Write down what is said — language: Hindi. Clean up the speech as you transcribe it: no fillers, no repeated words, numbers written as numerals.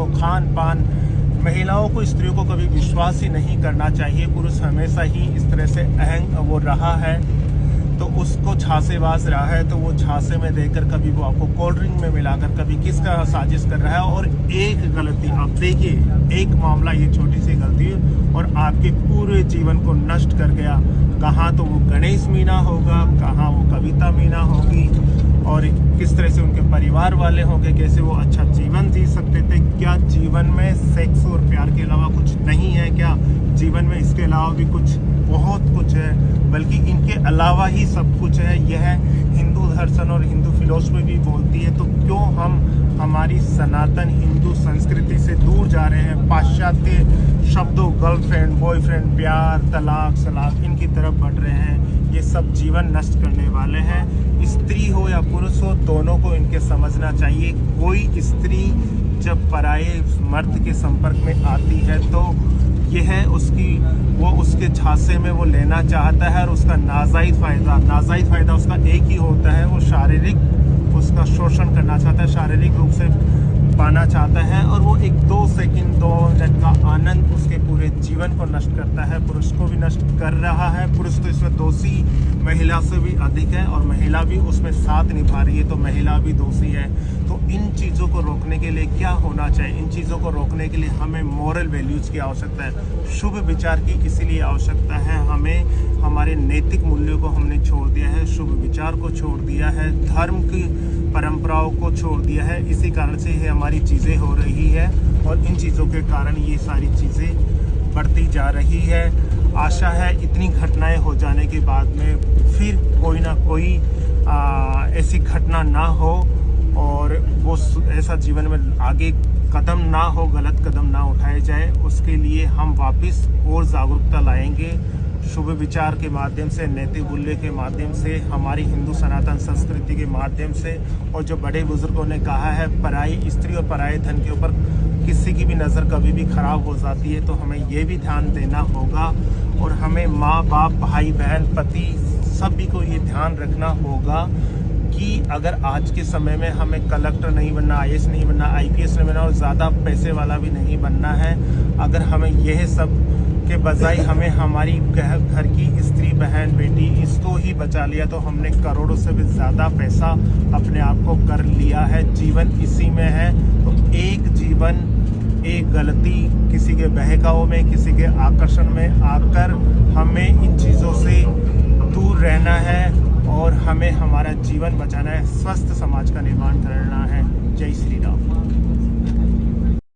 को खान पान, महिलाओं को, स्त्रियों को कभी विश्वास ही नहीं करना चाहिए। पुरुष हमेशा ही इस तरह से अहंग वो रहा है, तो उसको झांसेबाज रहा है, तो वो झांसे में देकर कभी वो आपको कोल्ड ड्रिंक में मिलाकर कभी किसका साजिश कर रहा है। और एक गलती आप देखिए, एक मामला, ये छोटी सी गलती और आपके पूरे जीवन को नष्ट कर गया। कहाँ तो वो गणेश मीना होगा, कहाँ वो कविता मीना होगी, और किस तरह से उनके परिवार वाले होंगे, कैसे वो अच्छा जीवन जी सकते थे। क्या जीवन में सेक्स और प्यार के अलावा कुछ नहीं है? क्या जीवन में इसके अलावा भी कुछ बहुत कुछ है? बल्कि इनके अलावा ही सब कुछ है। यह हिंदू दर्शन और हिंदू फिलॉसफी भी बोलती है। तो क्यों हम हमारी सनातन हिंदू संस्कृति से दूर जा रहे हैं? पाश्चात्य शब्दों, गर्लफ्रेंड, बॉयफ्रेंड, प्यार, तलाक, सलाक, इनकी तरफ बढ़ रहे हैं। ये सब जीवन नष्ट करने वाले हैं। स्त्री हो या पुरुष हो, दोनों को इनके समझना चाहिए। कोई स्त्री जब पराये मर्द के संपर्क में आती है तो यह उसके झांसे में वो लेना चाहता है, और उसका नाजायज फ़ायदा उसका एक ही होता है, वो शारीरिक उसका शोषण करना चाहता है, शारीरिक रूप से पाना चाहता है, और वो एक 2 सेकंड 2 मिनट का आनंद उसके पूरे जीवन को नष्ट करता है। पुरुष को भी नष्ट कर रहा है। पुरुष तो इसमें दोषी महिला से भी अधिक है, और महिला भी उसमें साथ निभा रही है, तो महिला भी दोषी है। तो इन चीज़ों को रोकने के लिए क्या होना चाहिए? इन चीज़ों को रोकने के लिए हमें मॉरल वैल्यूज़ की आवश्यकता है, शुभ विचार की इसीलिए आवश्यकता है। हमें हमारे नैतिक मूल्यों को हमने छोड़ दिया है, शुभ विचार को छोड़ दिया है, धर्म की परंपराओं को छोड़ दिया है। इसी कारण से ये हमारी चीज़ें हो रही है, और इन चीज़ों के कारण ये सारी चीज़ें बढ़ती जा रही है। आशा है इतनी घटनाएं हो जाने के बाद में फिर कोई ना कोई ऐसी घटना ना हो, और वो ऐसा जीवन में आगे कदम ना हो, गलत कदम ना उठाए जाए। उसके लिए हम वापस और जागरूकता लाएंगे, शुभ विचार के माध्यम से, नैतिक मूल्य के माध्यम से, हमारी हिंदू सनातन संस्कृति के माध्यम से। और जो बड़े बुजुर्गों ने कहा है, पराई स्त्री और पराये धन के ऊपर किसी की भी नज़र कभी भी खराब हो जाती है, तो हमें ये भी ध्यान देना होगा, और हमें माँ बाप, भाई बहन, पति, सभी को ये ध्यान रखना होगा कि अगर आज के समय में हमें कलेक्टर नहीं बनना, IAS नहीं बनना, IPS नहीं बनना, और ज़्यादा पैसे वाला भी नहीं बनना है, अगर हमें यह सब के बजाय हमें हमारी घर की स्त्री, बहन, बेटी, इसको ही बचा लिया, तो हमने करोड़ों से भी ज़्यादा पैसा अपने आप को कर लिया है। जीवन इसी में है। तो एक जीवन, एक गलती, किसी के बहकावे में, किसी के आकर्षण में आकर हमें इन चीज़ों से दूर रहना है, और हमें हमारा जीवन बचाना है, स्वस्थ समाज का निर्माण करना है। जय श्री राम।